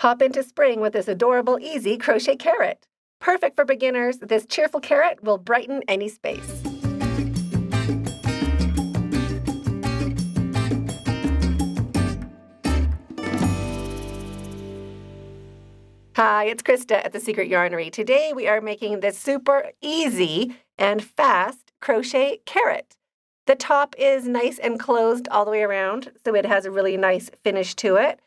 Hop into spring with this adorable, easy crochet carrot. Perfect for beginners, this cheerful carrot will brighten any space. Hi, it's Krista at the Secret Yarnery. Today we are making this super easy and fast crochet carrot. The top is nice and closed all the way around, so it has a really nice finish to it.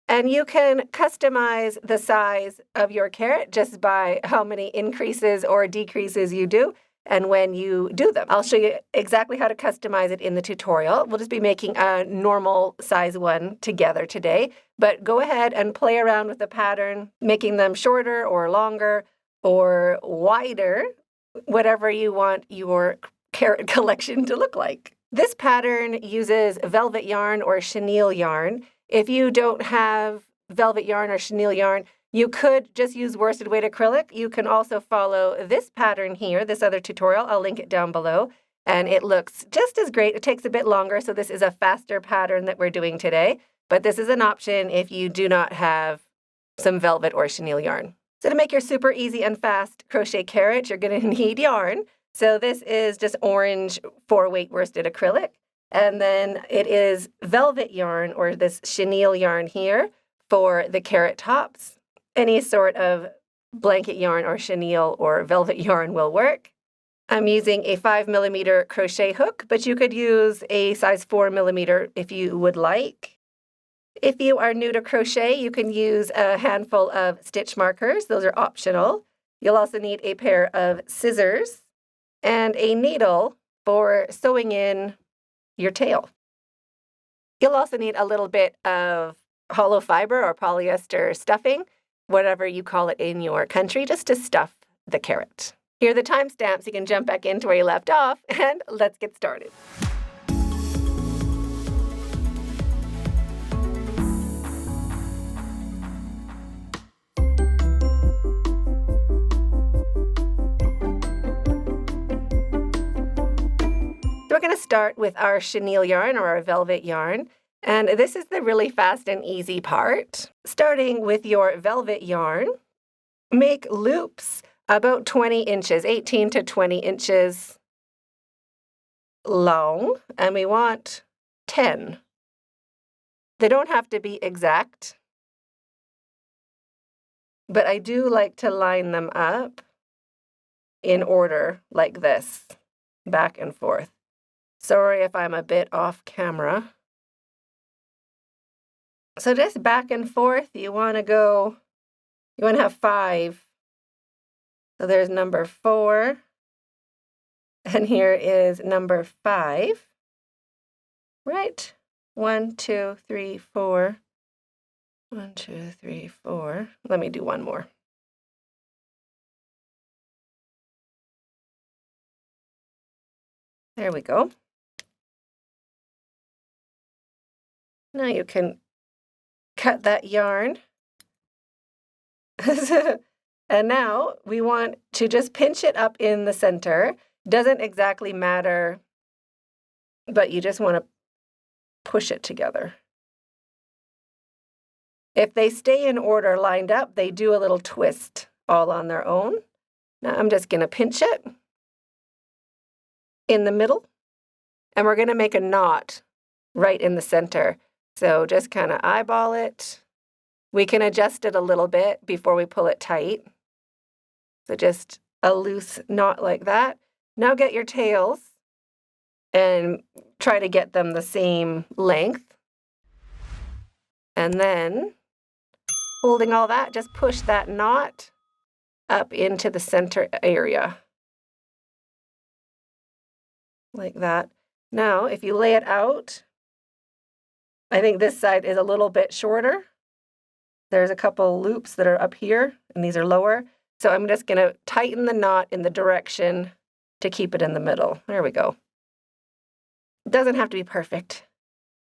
And you can customize the size of your carrot just by how many increases or decreases you do and when you do them. I'll show you exactly how to customize it in the tutorial. We'll just be making a normal size one together today, but go ahead and play around with the pattern, making them shorter or longer or wider, whatever you want your carrot collection to look like. This pattern uses velvet yarn or chenille yarn. If you don't have velvet yarn or chenille yarn, you could just use worsted weight acrylic. You can also follow this pattern here, this other tutorial. I'll link it down below. And it looks just as great. It takes a bit longer, so this is a faster pattern that we're doing today. But this is an option if you do not have some velvet or chenille yarn. So to make your super easy and fast crochet carrot, you're going to need yarn. So this is just orange 4-weight worsted acrylic. And then it is velvet yarn or this chenille yarn here for the carrot tops. Any sort of blanket yarn or chenille or velvet yarn will work. I'm using a 5mm crochet hook, but you could use a size 4mm if you would like. If you are new to crochet, you can use a handful of stitch markers. Those are optional. You'll also need a pair of scissors and a needle for sewing in your tail. You'll also need a little bit of hollow fiber or polyester stuffing, whatever you call it in your country, just to stuff the carrot. Here are the timestamps. You can jump back into where you left off, and let's get started. We're going to start with our chenille yarn or our velvet yarn. And this is the really fast and easy part. Starting with your velvet yarn, make loops about 20 inches, 18 to 20 inches long, and we want 10. They don't have to be exact, but I do like to line them up in order like this, back and forth. Sorry if I'm a bit off camera. So just back and forth, you want to have 5. So there's number 4, and here is number 5. Right? 1, 2, 3, 4. 1, 2, 3, 4. Let me do one more. There we go. Now you can cut that yarn. And now we want to just pinch it up in the center. Doesn't exactly matter, but you just want to push it together. If they stay in order lined up, they do a little twist all on their own. Now I'm just going to pinch it in the middle, and we're going to make a knot right in the center. So just kind of eyeball it. We can adjust it a little bit before we pull it tight. So just a loose knot like that. Now get your tails and try to get them the same length. And then, holding all that, just push that knot up into the center area. Like that. Now, if you lay it out, I think this side is a little bit shorter. There's a couple loops that are up here, and these are lower. So I'm just going to tighten the knot in the direction to keep it in the middle. There we go. It doesn't have to be perfect,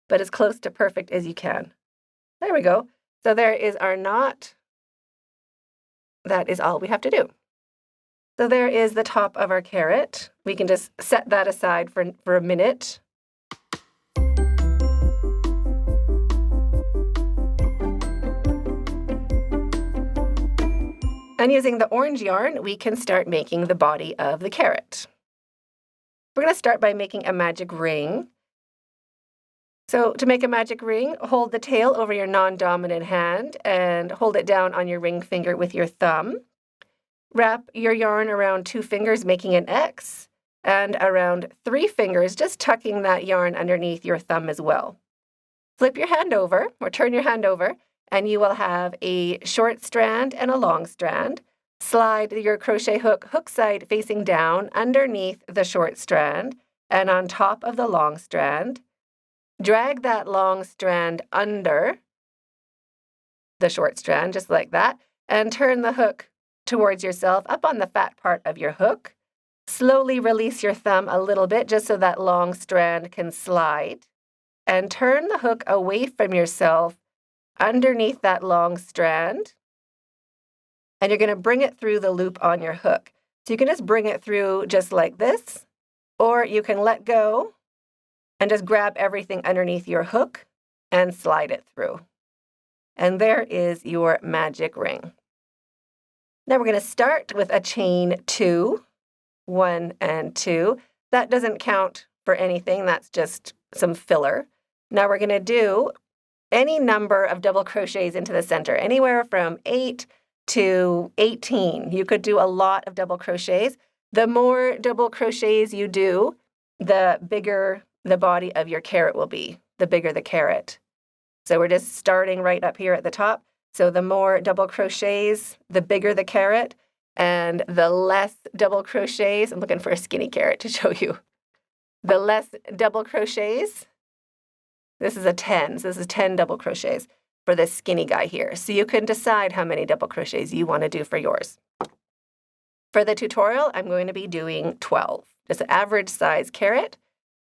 but as close to perfect as you can. There we go. So there is our knot. That is all we have to do. So there is the top of our carrot. We can just set that aside for a minute. And using the orange yarn, we can start making the body of the carrot. We're going to start by making a magic ring. So to make a magic ring, hold the tail over your non-dominant hand and hold it down on your ring finger with your thumb. Wrap your yarn around 2 fingers, making an X, and around 3 fingers, just tucking that yarn underneath your thumb as well. Flip your hand over, or turn your hand over, and you will have a short strand and a long strand. Slide your crochet hook side facing down underneath the short strand and on top of the long strand. Drag that long strand under the short strand, just like that, and turn the hook towards yourself up on the fat part of your hook. Slowly release your thumb a little bit just so that long strand can slide, and turn the hook away from yourself underneath that long strand, and you're going to bring it through the loop on your hook. So you can just bring it through just like this, or you can let go and just grab everything underneath your hook and slide it through. And there is your magic ring. Now we're going to start with a chain 2, 1 and 2. That doesn't count for anything, that's just some filler. Now we're going to do any number of double crochets into the center, anywhere from 8 to 18. You could do a lot of double crochets. The more double crochets you do, the bigger the body of your carrot will be, the bigger the carrot. So we're just starting right up here at the top. So the more double crochets, the bigger the carrot, and the less double crochets, I'm looking for a skinny carrot to show you. The less double crochets, this is a 10, so this is 10 double crochets for this skinny guy here. So you can decide how many double crochets you want to do for yours. For the tutorial, I'm going to be doing 12, just an average size carrot.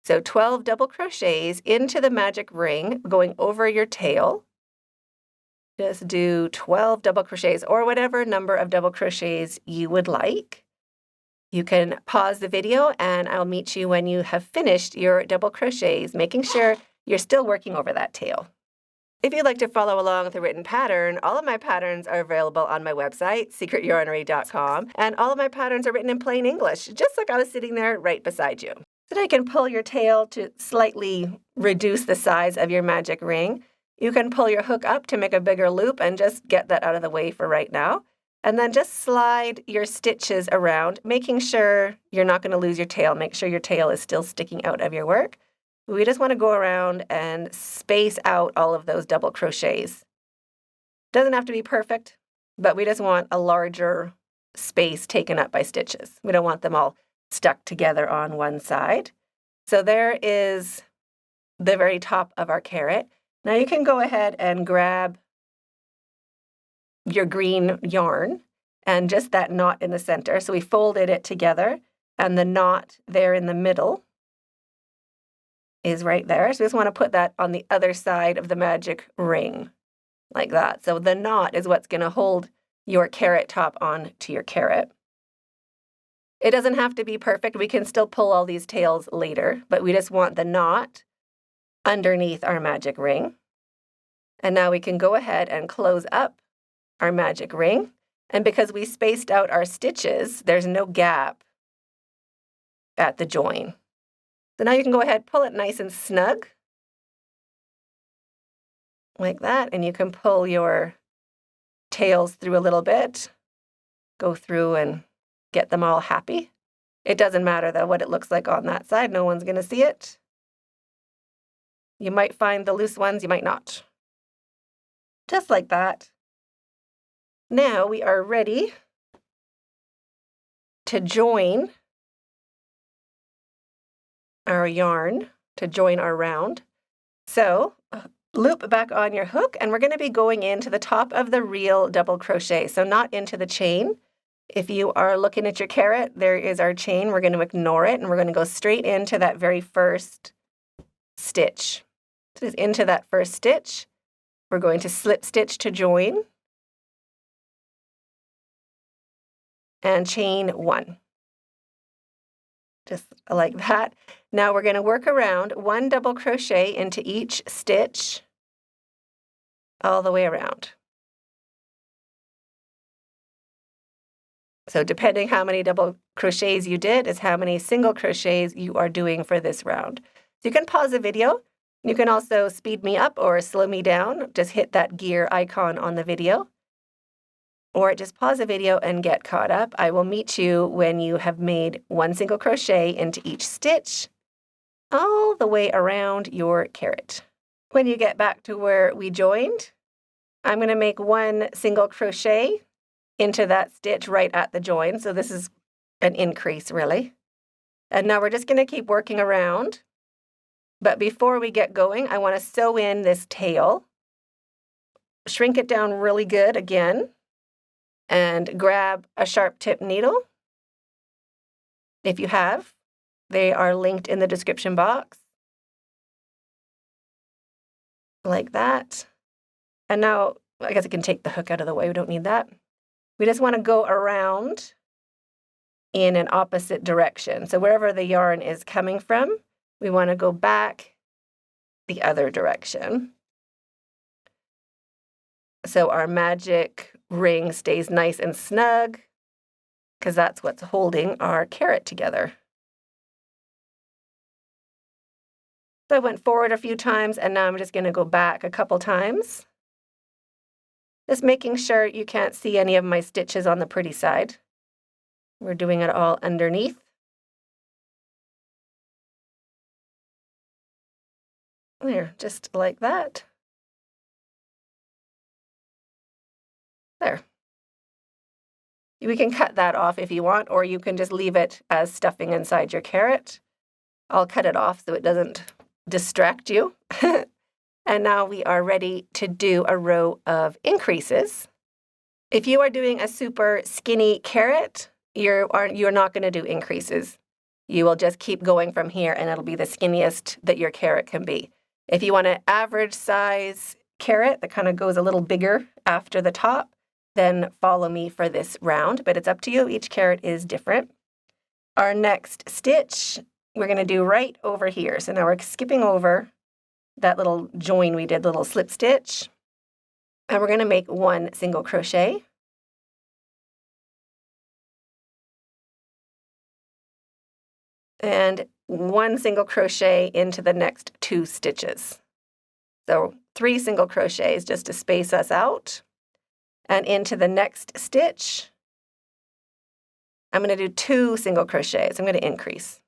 So 12 double crochets into the magic ring, going over your tail. Just do 12 double crochets or whatever number of double crochets you would like. You can pause the video and I'll meet you when you have finished your double crochets, making sure you're still working over that tail. If you'd like to follow along with the written pattern, all of my patterns are available on my website, secretyarnery.com, and all of my patterns are written in plain English, just like I was sitting there right beside you. So now you can pull your tail to slightly reduce the size of your magic ring. You can pull your hook up to make a bigger loop and just get that out of the way for right now. And then just slide your stitches around, making sure you're not going to lose your tail. Make sure your tail is still sticking out of your work. We just want to go around and space out all of those double crochets. Doesn't have to be perfect, but we just want a larger space taken up by stitches. We don't want them all stuck together on one side. So there is the very top of our carrot. Now you can go ahead and grab your green yarn and just that knot in the center. So we folded it together and the knot there in the middle is right there. So we just want to put that on the other side of the magic ring like that. So the knot is what's going to hold your carrot top on to your carrot. It doesn't have to be perfect. We can still pull all these tails later, but we just want the knot underneath our magic ring. And now we can go ahead and close up our magic ring. And because we spaced out our stitches, there's no gap at the join. So now you can go ahead, pull it nice and snug, like that, and you can pull your tails through a little bit, go through and get them all happy. It doesn't matter, though, what it looks like on that side. No one's going to see it. You might find the loose ones, you might not. Just like that. Now we are ready to join our yarn, to join our round. So loop back on your hook, and we're going to be going into the top of the real double crochet, so not into the chain. If you are looking at your carrot, there is our chain. We're going to ignore it, and we're going to go straight into that very first stitch. So just into that first stitch. We're going to slip stitch to join and chain 1. Just like that. Now we're going to work around 1 double crochet into each stitch all the way around. So depending how many double crochets you did is how many single crochets you are doing for this round. So you can pause the video. You can also speed me up or slow me down. Just hit that gear icon on the video. Or just pause the video and get caught up. I will meet you when you have made one single crochet into each stitch all the way around your carrot. When you get back to where we joined, I'm going to make one single crochet into that stitch right at the join. So this is an increase, really. And now we're just going to keep working around. But before we get going, I want to sew in this tail. Shrink it down really good again. And grab a sharp tip needle. If you have, they are linked in the description box. Like that. And now, I guess I can take the hook out of the way. We don't need that. We just want to go around in an opposite direction. So wherever the yarn is coming from, we want to go back the other direction. So our magic ring stays nice and snug, because that's what's holding our carrot together. So I went forward a few times, and now I'm just going to go back a couple times. Just making sure you can't see any of my stitches on the pretty side. We're doing it all underneath. There, just like that. There. We can cut that off if you want, or you can just leave it as stuffing inside your carrot. I'll cut it off so it doesn't distract you. And now we are ready to do a row of increases. If you are doing a super skinny carrot, you're not going to do increases. You will just keep going from here, and it'll be the skinniest that your carrot can be. If you want an average size carrot that kind of goes a little bigger after the top, then follow me for this round, but it's up to you. Each carrot is different. Our next stitch, we're going to do right over here. So now we're skipping over that little join we did, little slip stitch, and we're going to make one single crochet. And one single crochet into the next 2 stitches. So 3 single crochets just to space us out. And into the next stitch, I'm going to do 2 single crochets. I'm going to increase.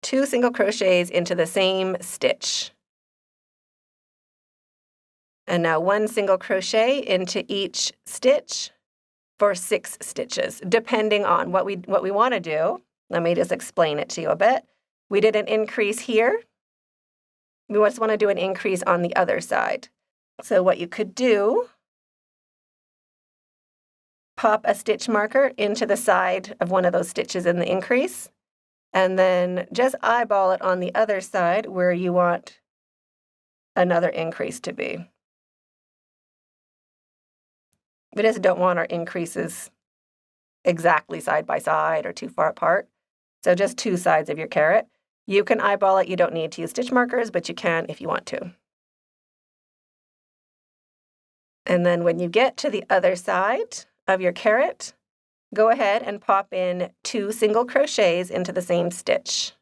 2 single crochets into the same stitch. And now 1 single crochet into each stitch for 6 stitches, depending on what we want to do. Let me just explain it to you a bit. We did an increase here. We just want to do an increase on the other side. So what you could do, pop a stitch marker into the side of one of those stitches in the increase, and then just eyeball it on the other side where you want another increase to be. We just don't want our increases exactly side by side or too far apart. So just 2 sides of your carrot. You can eyeball it. You don't need to use stitch markers, but you can if you want to. And then when you get to the other side of your carrot, go ahead and pop in 2 single crochets into the same stitch.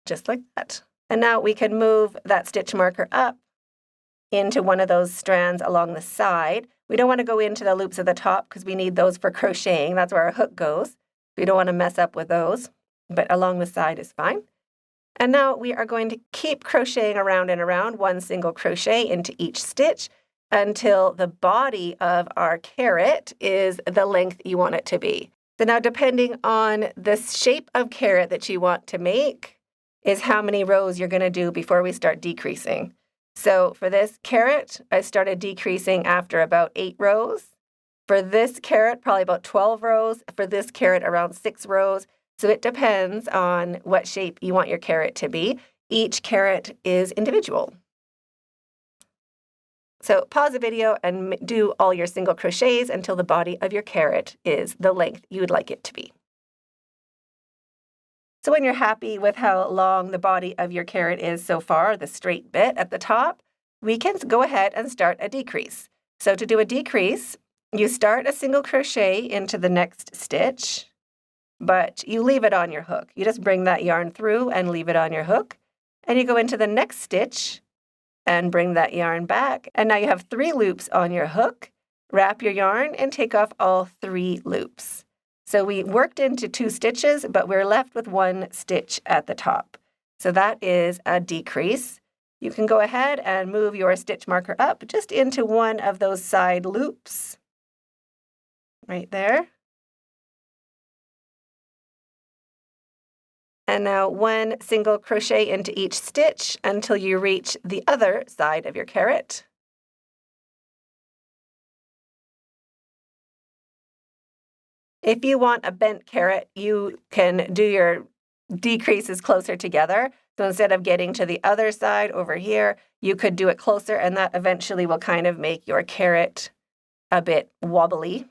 Just like that. And now we can move that stitch marker up into one of those strands along the side. We don't want to go into the loops at the top because we need those for crocheting. That's where our hook goes. We don't want to mess up with those, but along the side is fine. And now we are going to keep crocheting around and around, 1 single crochet into each stitch until the body of our carrot is the length you want it to be. So now depending on the shape of carrot that you want to make is how many rows you're going to do before we start decreasing. So for this carrot, I started decreasing after about 8 rows. For this carrot, probably about 12 rows. For this carrot, around 6 rows. So it depends on what shape you want your carrot to be. Each carrot is individual. So pause the video and do all your single crochets until the body of your carrot is the length you would like it to be. So when you're happy with how long the body of your carrot is so far, the straight bit at the top, we can go ahead and start a decrease. So to do a decrease, you start a single crochet into the next stitch, but you leave it on your hook. You just bring that yarn through and leave it on your hook, and you go into the next stitch and bring that yarn back, and now you have 3 loops on your hook. Wrap your yarn and take off all 3 loops. So we worked into 2 stitches, but we're left with 1 stitch at the top. So that is a decrease. You can go ahead and move your stitch marker up just into one of those side loops, right there. And now 1 single crochet into each stitch until you reach the other side of your carrot. If you want a bent carrot, you can do your decreases closer together. So instead of getting to the other side over here, you could do it closer, and that eventually will kind of make your carrot a bit wobbly,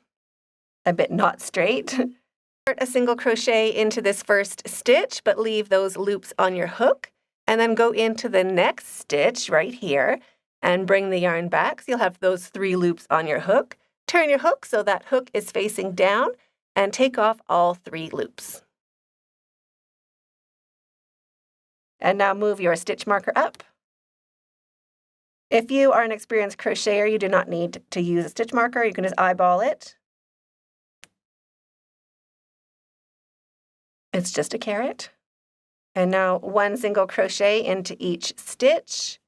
a bit not straight. Start a single crochet into this first stitch, but leave those loops on your hook, and then go into the next stitch right here and bring the yarn back. So you'll have those 3 loops on your hook. Turn your hook so that hook is facing down and take off all 3 loops. And now move your stitch marker up. If you are an experienced crocheter, you do not need to use a stitch marker. You can just eyeball it. It's just a carrot. And now 1 single crochet into each stitch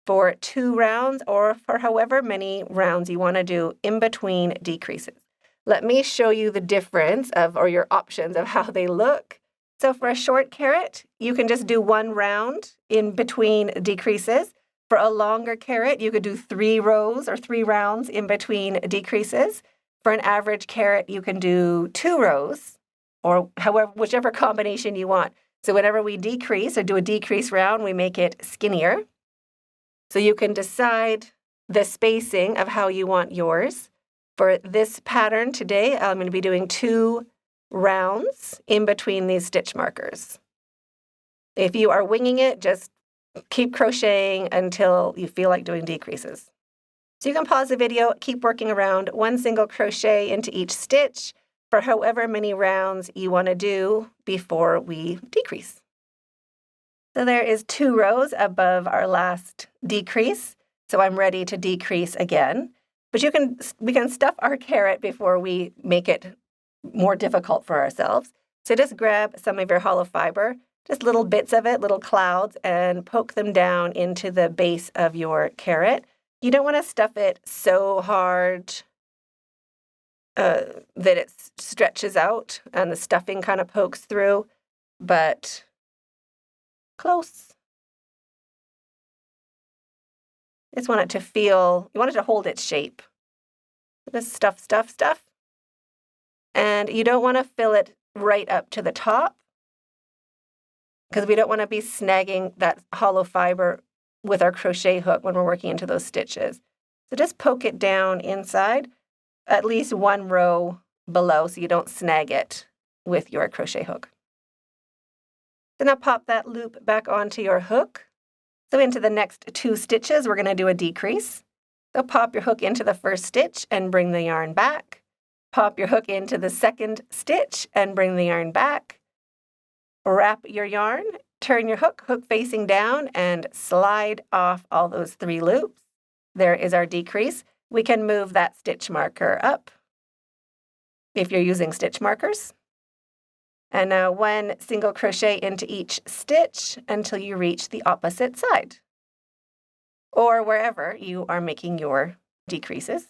for 2 rounds, or for however many rounds you want to do in between decreases. Let me show you the difference or your options of how they look. So for a short carrot, you can just do 1 round in between decreases. For a longer carrot, you could do 3 rows or 3 rounds in between decreases. For an average carrot, you can do 2 rows, or whichever combination you want. So whenever we decrease or do a decrease round, we make it skinnier. So you can decide the spacing of how you want yours. For this pattern today, I'm going to be doing 2 rounds in between these stitch markers. If you are winging it, just keep crocheting until you feel like doing decreases. So you can pause the video, keep working around 1 single crochet into each stitch for however many rounds you want to do before we decrease. So there is 2 rows above our last decrease, so I'm ready to decrease again. But we can stuff our carrot before we make it more difficult for ourselves. So just grab some of your hollow fiber, just little bits of it, little clouds, and poke them down into the base of your carrot. You don't want to stuff it so hard that it stretches out and the stuffing kind of pokes through, but close. Just want it to feel, you want it to hold its shape. Just stuff. And you don't want to fill it right up to the top because we don't want to be snagging that hollow fiber with our crochet hook when we're working into those stitches. So just poke it down inside, at least 1 row below so you don't snag it with your crochet hook. So now pop that loop back onto your hook. So into the next 2 stitches, we're going to do a decrease. So pop your hook into the first stitch and bring the yarn back. Pop your hook into the second stitch and bring the yarn back. Wrap your yarn, turn your hook facing down, and slide off all those 3 loops. There is our decrease. We can move that stitch marker up if you're using stitch markers. And now 1 single crochet into each stitch until you reach the opposite side, or wherever you are making your decreases.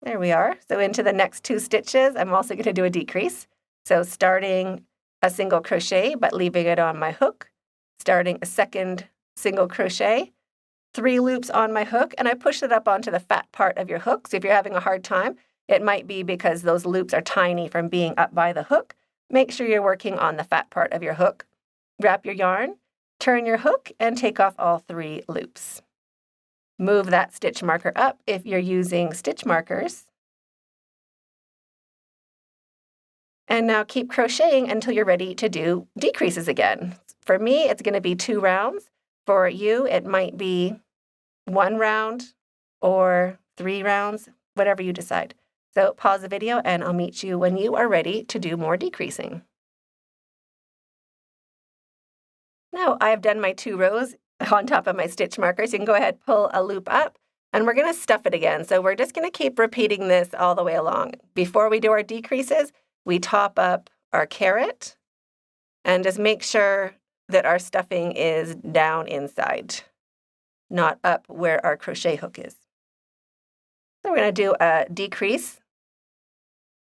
There we are. So into the next 2 stitches, I'm also going to do a decrease. So starting a single crochet, but leaving it on my hook, starting a second single crochet, 3 loops on my hook, and I push it up onto the fat part of your hook. So if you're having a hard time, it might be because those loops are tiny from being up by the hook. Make sure you're working on the fat part of your hook. Wrap your yarn, turn your hook, and take off all 3 loops. Move that stitch marker up if you're using stitch markers. And now keep crocheting until you're ready to do decreases again. For me, it's going to be 2 rounds. For you, it might be 1 round or 3 rounds, whatever you decide. So pause the video and I'll meet you when you are ready to do more decreasing. Now I've done my 2 rows on top of my stitch markers. You can go ahead, pull a loop up, and we're going to stuff it again. So we're just going to keep repeating this all the way along. Before we do our decreases, we top up our carrot and just make sure that our stuffing is down inside, not up where our crochet hook is. So we're going to do a decrease.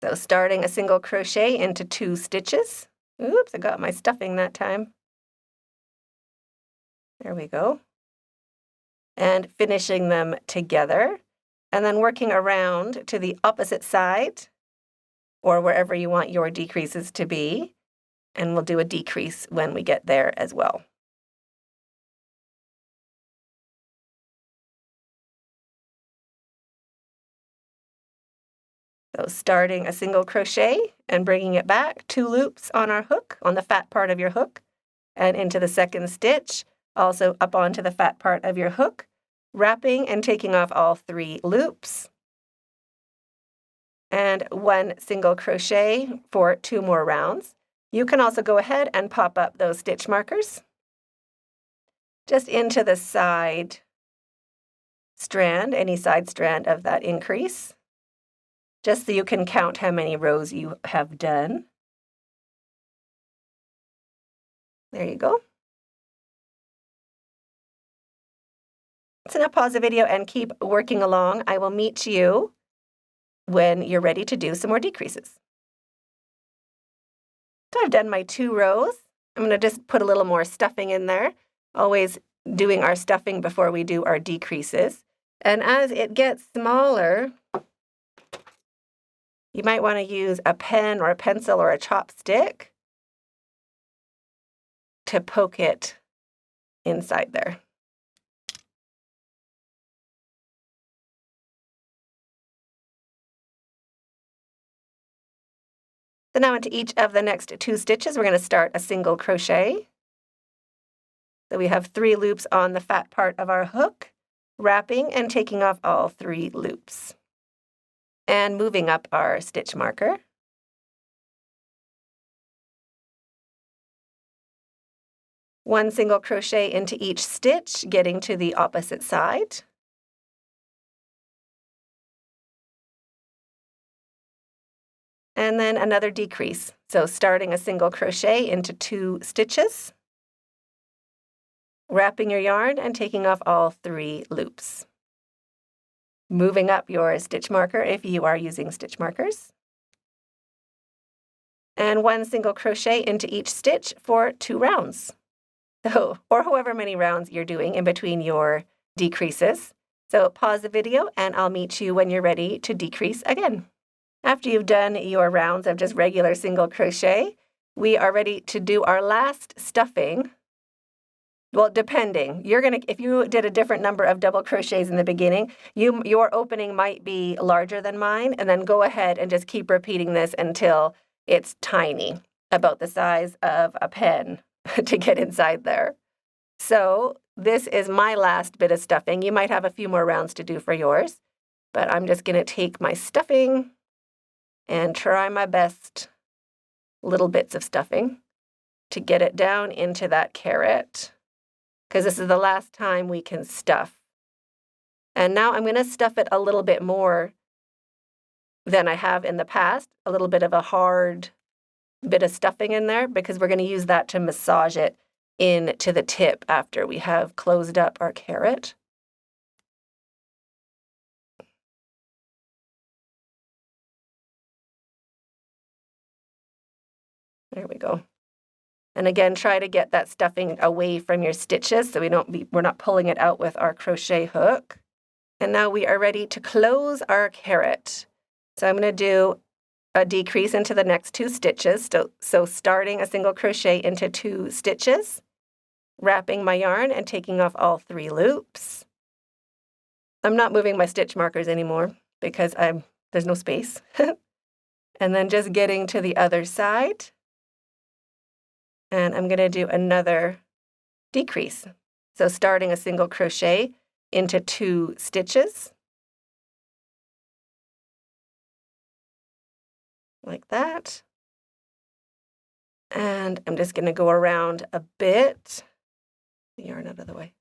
So starting a single crochet into 2 stitches. Oops, I got my stuffing that time. There we go. And finishing them together, and then working around to the opposite side or wherever you want your decreases to be, and we'll do a decrease when we get there as well. So starting a single crochet and bringing it back, 2 loops on our hook, on the fat part of your hook, and into the second stitch, also up onto the fat part of your hook, wrapping and taking off all 3 loops, and 1 single crochet for 2 more rounds. You can also go ahead and pop up those stitch markers just into the side strand, any side strand of that increase, just so you can count how many rows you have done. There you go. So now pause the video and keep working along. I will meet you when you're ready to do some more decreases. So I've done my 2 rows. I'm going to just put a little more stuffing in there, always doing our stuffing before we do our decreases. And as it gets smaller, you might want to use a pen or a pencil or a chopstick to poke it inside there. So now into each of the next 2 stitches, we're going to start a single crochet. So we have 3 loops on the fat part of our hook, wrapping and taking off all 3 loops, and moving up our stitch marker. One single crochet into each stitch, getting to the opposite side. And then another decrease. So starting a single crochet into 2 stitches, wrapping your yarn and taking off all 3 loops. Moving up your stitch marker if you are using stitch markers. And 1 single crochet into each stitch for 2 rounds. So, or however many rounds you're doing in between your decreases. So pause the video and I'll meet you when you're ready to decrease again. After you've done your rounds of just regular single crochet, we are ready to do our last stuffing. Well, depending. If you did a different number of double crochets in the beginning, your opening might be larger than mine, and then go ahead and just keep repeating this until it's tiny, about the size of a pen to get inside there. So this is my last bit of stuffing. You might have a few more rounds to do for yours, but I'm just going to take my stuffing and try my best little bits of stuffing to get it down into that carrot, because this is the last time we can stuff. And now I'm going to stuff it a little bit more than I have in the past, a little bit of a hard bit of stuffing in there, because we're going to use that to massage it into the tip after we have closed up our carrot. There we go. And again, try to get that stuffing away from your stitches so we're not pulling it out with our crochet hook. And now we are ready to close our carrot. So I'm going to do a decrease into the next 2 stitches. So starting a single crochet into 2 stitches, wrapping my yarn and taking off all 3 loops. I'm not moving my stitch markers anymore because there's no space. And then just getting to the other side. And I'm going to do another decrease. So starting a single crochet into 2 stitches, like that. And I'm just going to go around a bit, the yarn out of the way.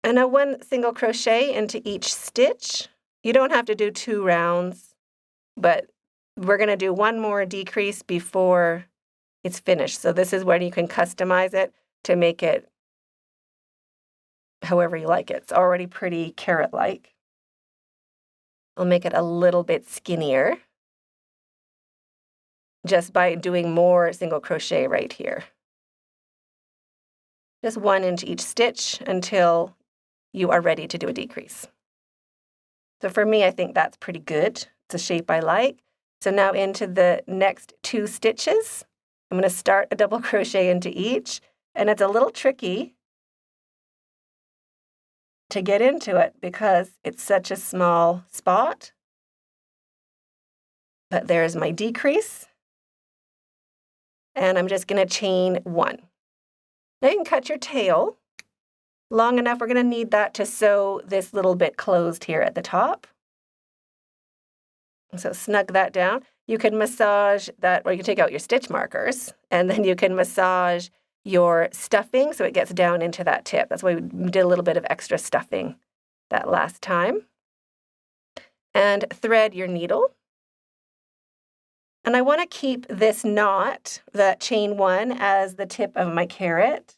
And now 1 single crochet into each stitch. You don't have to do 2 rounds, but we're going to do 1 more decrease before it's finished. So this is when you can customize it to make it however you like it. It's already pretty carrot-like. I'll make it a little bit skinnier just by doing more single crochet right here. Just 1 into each stitch until you are ready to do a decrease. So for me, I think that's pretty good. It's a shape I like. So now into the next 2 stitches, I'm going to start a double crochet into each, and it's a little tricky to get into it because it's such a small spot. But there's my decrease, and I'm just going to chain 1. Now you can cut your tail long enough. We're going to need that to sew this little bit closed here at the top. So snug that down. You can massage that, or you can take out your stitch markers, and then you can massage your stuffing so it gets down into that tip. That's why we did a little bit of extra stuffing that last time. And thread your needle. And I want to keep this knot, that chain 1, as the tip of my carrot.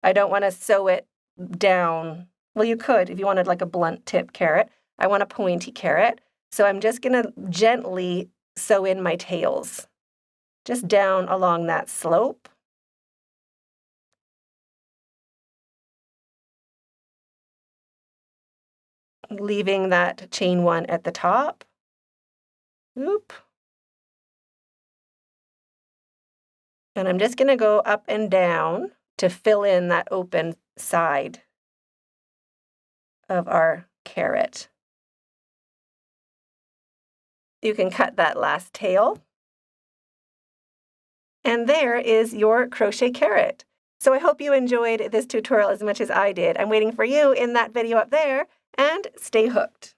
I don't want to sew it down. Well, you could if you wanted like a blunt tip carrot. I want a pointy carrot. So I'm just going to gently sew in my tails, just down along that slope. Leaving that chain 1 at the top. Oop. And I'm just going to go up and down to fill in that open side of our carrot. You can cut that last tail. And there is your crochet carrot. So I hope you enjoyed this tutorial as much as I did. I'm waiting for you in that video up there, and stay hooked.